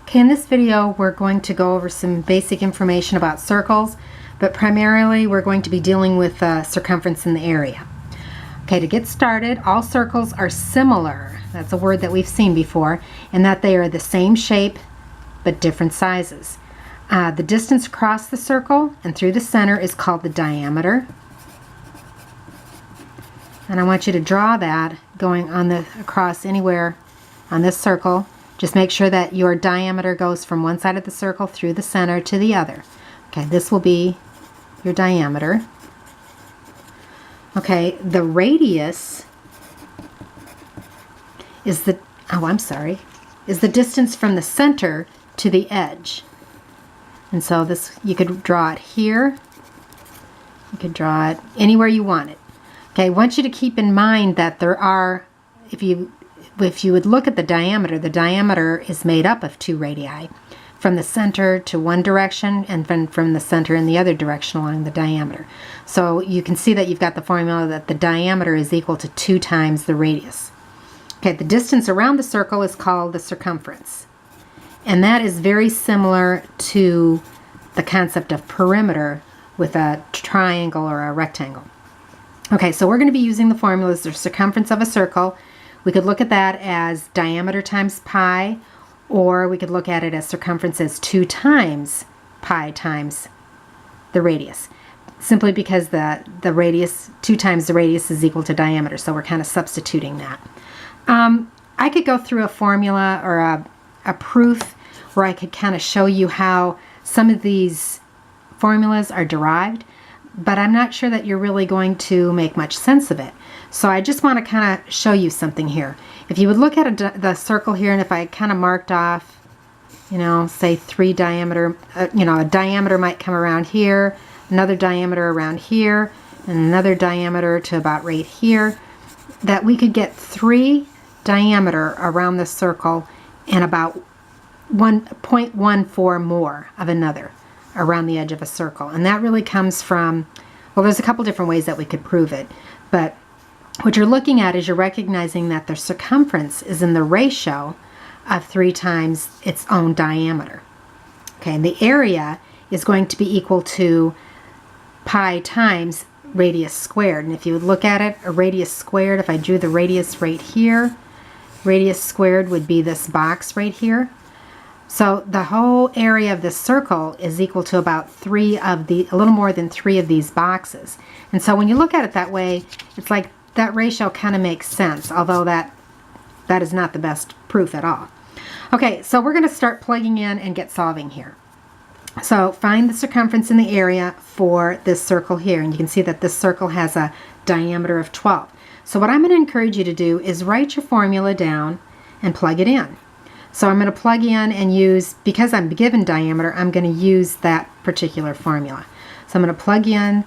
Okay, in this video we're going to go over some basic information about circles, but primarily we're going to be dealing with circumference in the area. Okay, to get started, all circles are similar. That's a word that we've seen before, in that they are the same shape but different sizes. The distance across the circle and through the center is called the diameter. And I want you to draw that going on across anywhere on this circle. Just make sure that your diameter goes from one side of the circle through the center to the other. Okay, this will be your diameter. Okay, the radius is the distance from the center to the edge. And so this, you could draw it here. You could draw it anywhere you want it. Okay, I want you to keep in mind that there are, if you would look at the diameter is made up of two radii, from the center to one direction and from the center in the other direction along the diameter. So you can see that you've got the formula that the diameter is equal to 2 times the radius. Okay, the distance around the circle is called the circumference. And that is very similar to the concept of perimeter with a triangle or a rectangle. Okay, so we're going to be using the formulas, the circumference of a circle. We could look at that as diameter times pi, or we could look at it as circumference as 2 times pi times the radius. Simply because the radius, 2 times the radius is equal to diameter, so we're kind of substituting that. I could go through a formula or a proof where I could kind of show you how some of these formulas are derived, but I'm not sure that you're really going to make much sense of it. So I just want to kind of show you something here. If you would look at the circle here, and if I kind of marked off, say 3 diameter, a diameter might come around here, another diameter around here, and another diameter to about right here, that we could get 3 diameter around the circle and about 0.14 more of another around the edge of a circle. And that really comes from, well, there's a couple different ways that we could prove it, but what you're looking at is you're recognizing that the circumference is in the ratio of 3 times its own diameter. Okay, and the area is going to be equal to pi times radius squared. And if you would look at it, a radius squared, if I drew the radius right here, radius squared would be this box right here. So the whole area of this circle is equal to about a little more than 3 of these boxes. And so when you look at it that way, it's like that ratio kind of makes sense, although that is not the best proof at all. Okay, so we're going to start plugging in and get solving here. So find the circumference in the area for this circle here, and you can see that this circle has a diameter of 12. So what I'm going to encourage you to do is write your formula down and plug it in. So I'm going to plug in and use, because I'm given diameter, I'm going to use that particular formula. So I'm going to plug in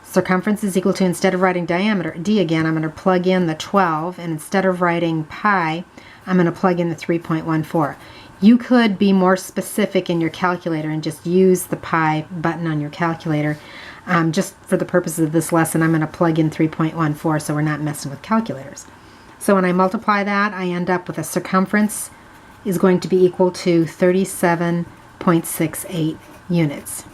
circumference is equal to, instead of writing diameter, d again, I'm going to plug in the 12, and instead of writing pi, I'm going to plug in the 3.14. You could be more specific in your calculator and just use the pi button on your calculator. Just for the purposes of this lesson, I'm going to plug in 3.14 so we're not messing with calculators. So when I multiply that, I end up with a circumference is going to be equal to 37.68 units.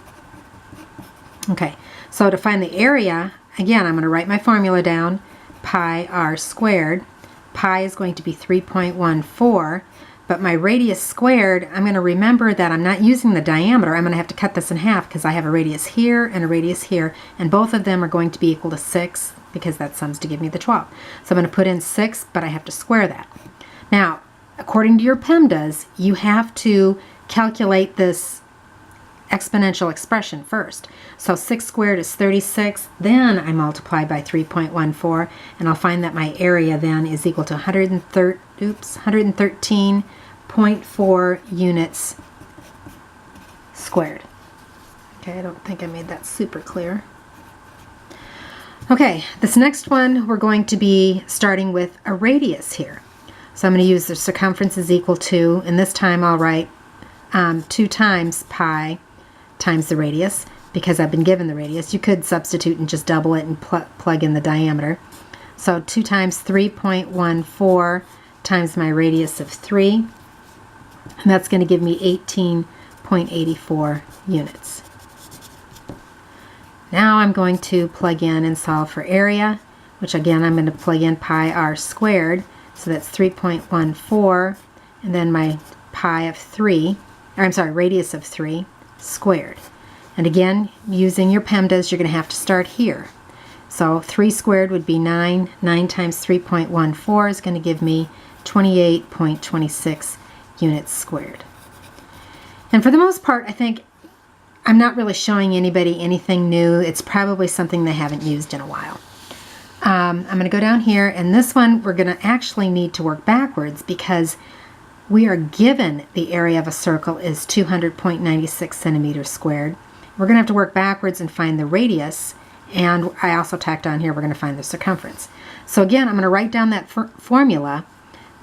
Okay, so to find the area, again, I'm going to write my formula down, pi r squared. Pi is going to be 3.14, but my radius squared, I'm going to remember that I'm not using the diameter. I'm going to have to cut this in half because I have a radius here and a radius here, and both of them are going to be equal to 6 because that sums to give me the 12. So I'm going to put in 6, but I have to square that. Now, according to your PEMDAS, you have to calculate this exponential expression first. So 6 squared is 36, then I multiply by 3.14, and I'll find that my area then is equal to 113.4 units squared. Okay, I don't think I made that super clear. Okay, this next one we're going to be starting with a radius here. So I'm going to use the circumference is equal to, and this time I'll write 2 times pi times the radius, because I've been given the radius. You could substitute and just double it and plug in the diameter. So 2 times 3.14 times my radius of 3 And that's going to give me 18.84 units. Now I'm going to plug in and solve for area, which again I'm going to plug in pi r squared. So that's 3.14, and then my pi of 3, or I'm sorry, radius of 3 squared. And again, using your PEMDAS, you're going to have to start here. So 3 squared would be 9. 9 times 3.14 is going to give me 28.26 units squared. And for the most part, I think I'm not really showing anybody anything new. It's probably something they haven't used in a while. I'm going to go down here, and this one we're going to actually need to work backwards because we are given the area of a circle is 200.96 centimeters squared. We're going to have to work backwards and find the radius, and I also tacked on here we're going to find the circumference. So again, I'm going to write down that formula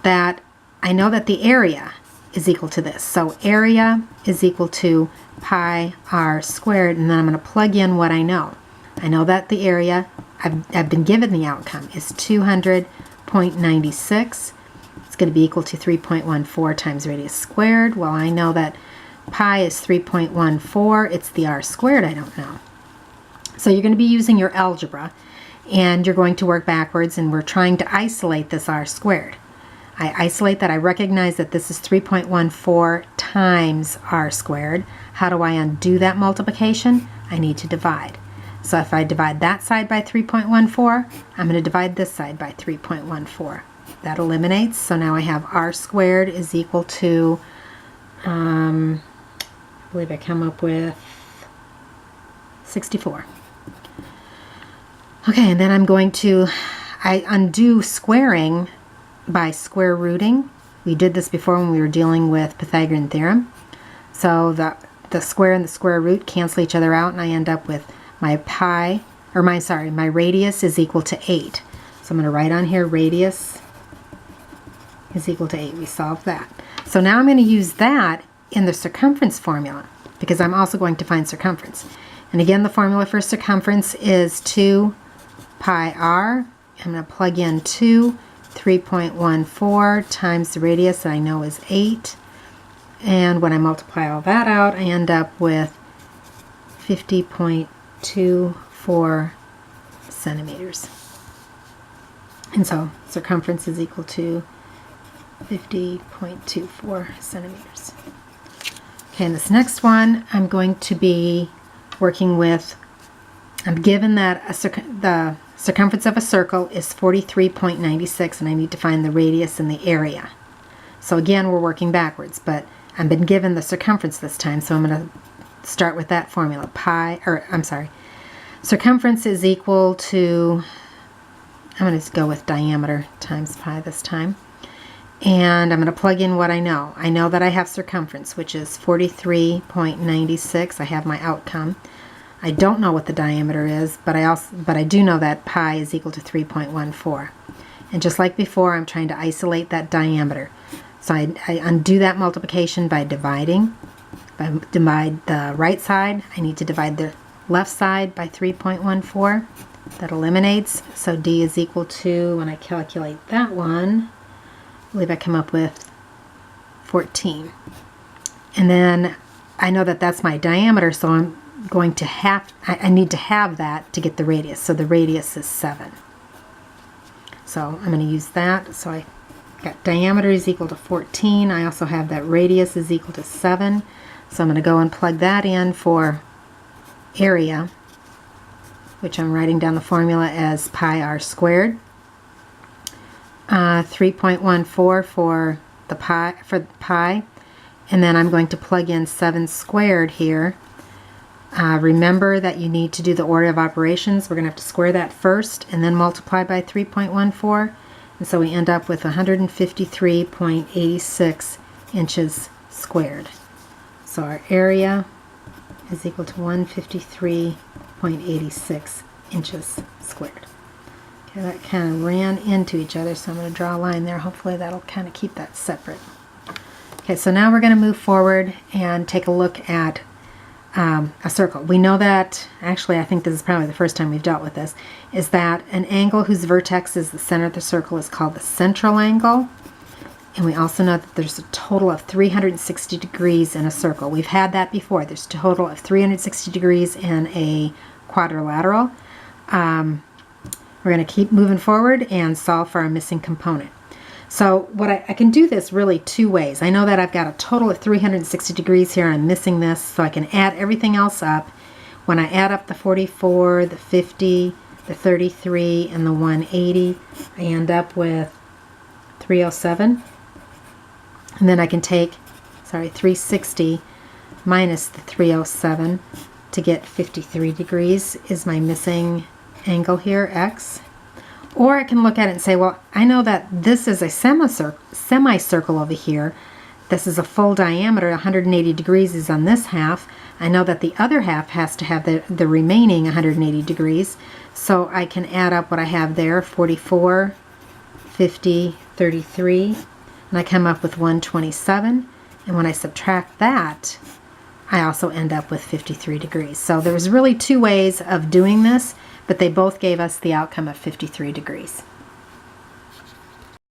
that I know that the area is equal to this. So area is equal to pi r squared, and then I'm going to plug in what I know. I know that the area, I've been given the outcome, is 200.96. It's going to be equal to 3.14 times radius squared. Well, I know that pi is 3.14. It's the r squared I don't know. So you're going to be using your algebra, and you're going to work backwards, and we're trying to isolate this r squared. I isolate that. I recognize that this is 3.14 times r squared. How do I undo that multiplication? I need to divide. So if I divide that side by 3.14, I'm going to divide this side by 3.14. That eliminates. So now I have r squared is equal to, I believe I come up with 64. Okay, and then I'm going to, I undo squaring by square rooting. We did this before when we were dealing with Pythagorean theorem. So the square and the square root cancel each other out, and I end up with my pi, or my radius is equal to 8. So I'm going to write on here radius is equal to 8. We solved that. So now I'm going to use that in the circumference formula because I'm also going to find circumference. And again, the formula for circumference is 2 pi r. I'm going to plug in 3.14 times the radius that I know is 8. And when I multiply all that out, I end up with 50.24 centimeters. And so circumference is equal to 50.24 centimeters. Okay, and this next one I'm going to be working with, I'm given that the circumference of a circle is 43.96, and I need to find the radius and the area. So again, we're working backwards, but I've been given the circumference this time, so I'm going to start with that formula. Circumference is equal to, I'm going to go with diameter times pi this time. And I'm going to plug in what I know. I know that I have circumference, which is 43.96. I have my outcome. I don't know what the diameter is, but I do know that pi is equal to 3.14. And just like before, I'm trying to isolate that diameter. So I undo that multiplication by dividing. If I divide the right side, I need to divide the left side by 3.14. That eliminates. So D is equal to, when I calculate that one, I believe I come up with 14. And then I know that that's my diameter, so I'm going to I need to have that to get the radius. So the radius is 7. So I'm going to use that. So I got diameter is equal to 14. I also have that radius is equal to 7. So I'm going to go and plug that in for area, which I'm writing down the formula as pi r squared. 3.14 for the pi, and then I'm going to plug in 7 squared here. Remember that you need to do the order of operations. We're going to have to square that first and then multiply by 3.14, and so we end up with 153.86 inches squared. So our area is equal to 153.86 inches squared. Okay, that kind of ran into each other, so I'm going to draw a line there. Hopefully that'll kind of keep that separate. Okay, so now we're going to move forward and take a look at a circle. We know that, actually I think this is probably the first time we've dealt with this, is that an angle whose vertex is the center of the circle is called the central angle. And we also know that there's a total of 360 degrees in a circle. We've had that before. There's a total of 360 degrees in a quadrilateral. We're going to keep moving forward and solve for our missing component. So what I can do this really two ways. I know that I've got a total of 360 degrees here. I'm missing this, so I can add everything else up. When I add up the 44, the 50, the 33, and the 180, I end up with 307. And then I can take, 360 minus the 307 to get 53 degrees is my missing angle here, X. Or I can look at it and say, well, I know that this is a semicircle over here. This is a full diameter, 180 degrees is on this half. I know that the other half has to have the remaining 180 degrees. So I can add up what I have there, 44, 50, 33, and I come up with 127. And when I subtract that, I also end up with 53 degrees. So there was really two ways of doing this, but they both gave us the outcome of 53 degrees.